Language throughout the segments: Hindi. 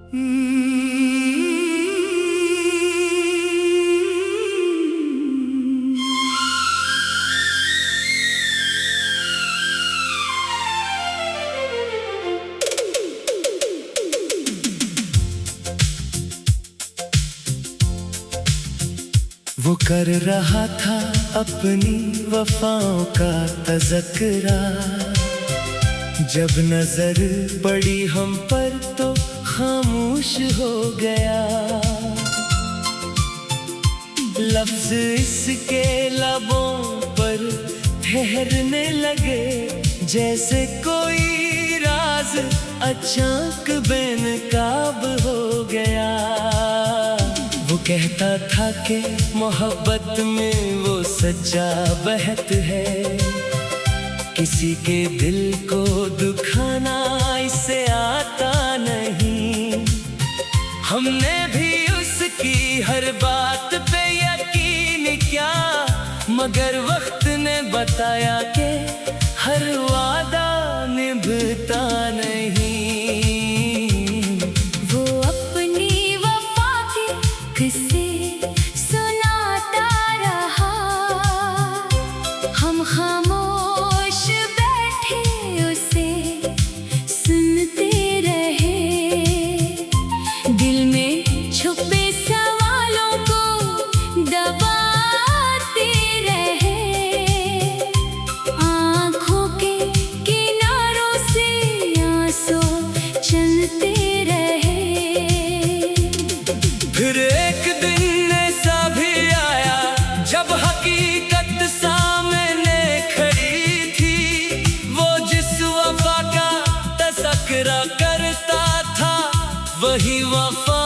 वो कर रहा था अपनी वफाओं का तज़किरा, जब नजर पड़ी हम पर तो खामोश हो गया। लफ्ज इसके लबों पर ठहरने लगे, जैसे कोई राज अचानक बेनकाब हो गया। वो कहता था कि मोहब्बत में वो सच्चा बहत है, किसी के दिल को दुखाना इसे आता नहीं। हमने भी उसकी हर बात पे यकीन किया, मगर वक्त ने बताया कि हर वादा निभता नहीं। किसे सुनाता रहा, हम खामोश बैठे उसे सुनते रहे। दिल में छुपे सवालों को दबाते रहे, आँखों के किनारों से आंसू चलते रहे। फिर एक दिन ऐसा भी आया जब हकीकत सामने खड़ी थी। वो जिस वफा का तज़किरा करता था, वही वफा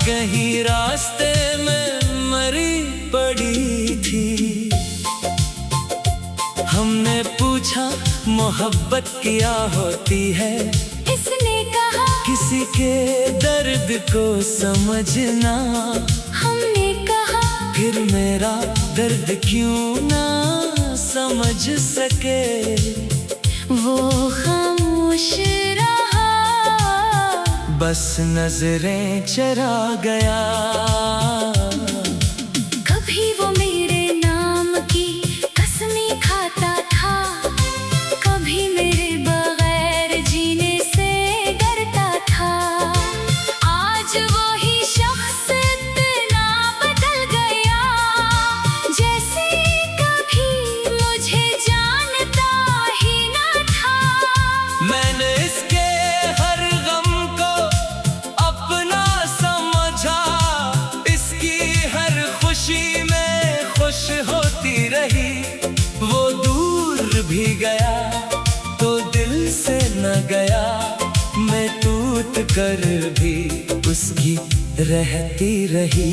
कहीं रास्ते में मरी पड़ी थी। हमने पूछा मोहब्बत क्या होती है, इसने कहा किसी के दर्द को समझना। हमने कहा फिर मेरा दर्द क्यों ना समझ सके। वो खामोश रहा, बस नजरें चरा गया। कभी वो मेरे नाम की कसमें खाता था, कभी मेरे बगैर जीने से डरता था। आज वही शख्स इतना बदल गया, जैसे कभी मुझे जानता ही न था। मैंने इसके हर गम को अपना समझा, इसकी हर खुशी में खुश होती रही। वो दूर भी गया तो दिल से न गया, मैं टूट कर भी उसकी रहती रही।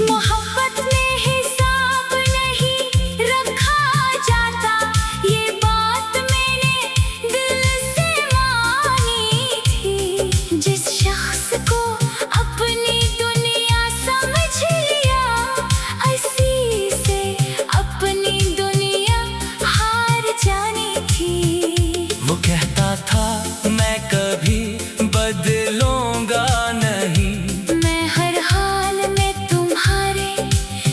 मोहब्बत में हिसाब नहीं रखा जाता, ये बात मैंने दिल से मानी थी। जिस शख्स को अपनी दुनिया समझ लिया, इसी से अपनी दुनिया हार जानी थी। वो कहता था मैं कभी बदलूंगा नहीं, मैं हर हाल में तुम्हारे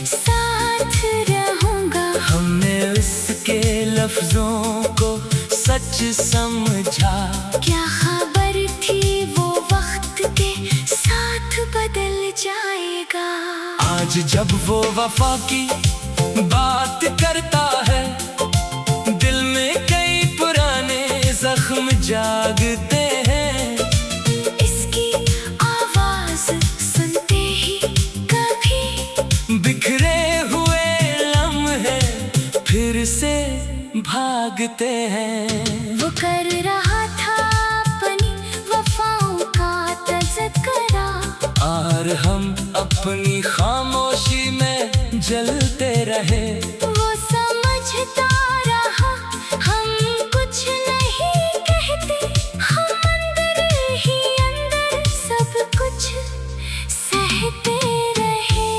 साथ रहूंगा। हमने उसके लफ्जों को सच समझा। क्या खबर थी वो वक्त के साथ बदल जाएगा। आज जब वो वफा की बात करता है, दिल में कई पुराने जख्म जागते हैं। इसकी आवाज सुनते ही कभी बिखरे हुए लम्हे फिर से भागते हैं। वो कर रहा था अपनी वफाओं का तज़किरा, और हम अपनी खामोशी में जलते रहे। वो समझता रहा हम कुछ नहीं कहते, हम अंदर ही अंदर सब कुछ सहते रहे।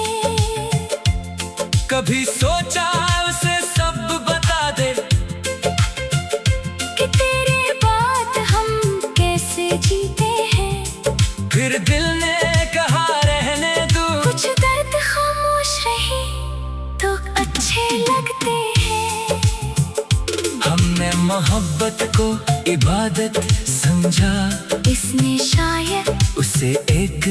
कभी सोचा उसे सब बता दे, फिर दिल ने कहा रहने दो। कुछ दर्द खामोश रहे तो अच्छे लगते हैं। हमने मोहब्बत को इबादत समझा, इसने शायद उसे एक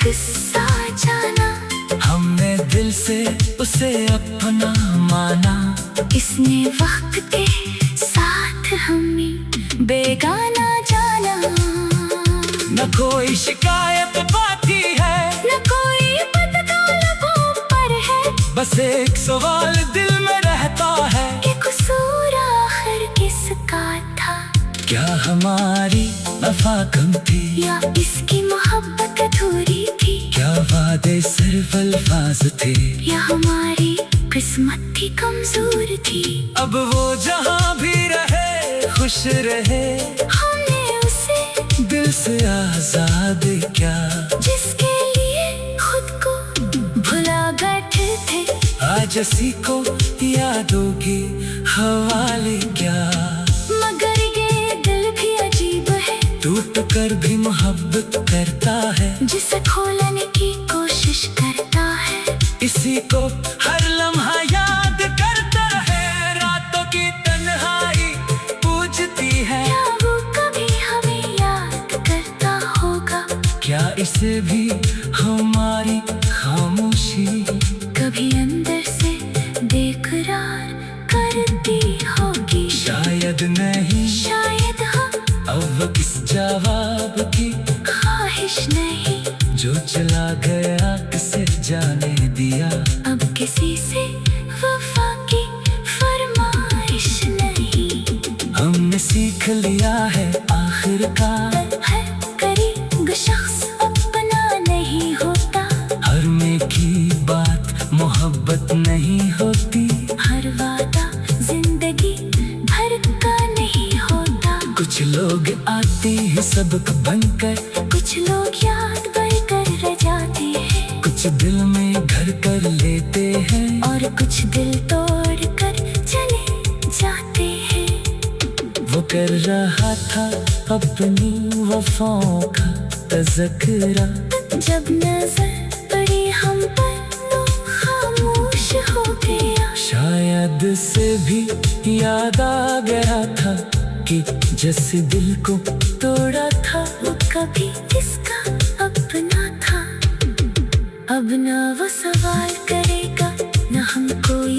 किस्सा जाना। हमने दिल से उसे अपना माना। इसने वक्त के साथ हमें बेगाना जाना। न कोई शिकायत बाकी है, न कोई बदका लबों पर है। बस एक सवाल दिल में रहता है कि कसूर आखिर किसका था? क्या हमारी वफा कम थी, या इसकी मोहब्बत अधूरी थी? क्या वादे सिर्फ अल्फाज थे, या हमारी किस्मत थी कमजोर थी? अब वो जहाँ भी रहे खुश रहे। हमने उसे दिल से आजाद क्या, जिसके लिए खुद को भुला बैठे थे, आज इसी को यादों के हवाले क्या। मगर ये दिल भी अजीब है, टूट कर भी मोहब्बत करता है, जिसे खोलने की कोशिश करता है। इसी को हर लम्हा याद करता है। रातों की तन्हाई पूछती है, क्या वो कभी हमें याद करता होगा? क्या इसे भी हमारी खामोशी कभी अंदर से बेकरार करती होगी? शायद नहीं, शायद हाँ, अब इस जवाब की ख्वाहिश नहीं। जो चला गया किसे जाने दिया, अब किसी से वफा की फरमाइश नहीं। हमने सीख लिया है आखिरकार, है करीब शख्स अपना नहीं होता। हर में की बात मोहब्बत नहीं होती। हर वादा जिंदगी भर का नहीं होता। कुछ लोग आते हैं सबक बनकर, कुछ लोग याद बनकर रह जाते हैं, कुछ दिल में घर कर लेते हैं, और कुछ दिल तोड़ कर चले जाते हैं। वो कर रहा था अपनी वफाओं का तज़किरा। जब नजर पड़ी हम पर तो खामोश हो गया। शायद से भी याद आ गया था कि जिस दिल को तोड़ा था, वो कभी किसका अपना था? अब ना वो सवाल करेगा, ना हम कोई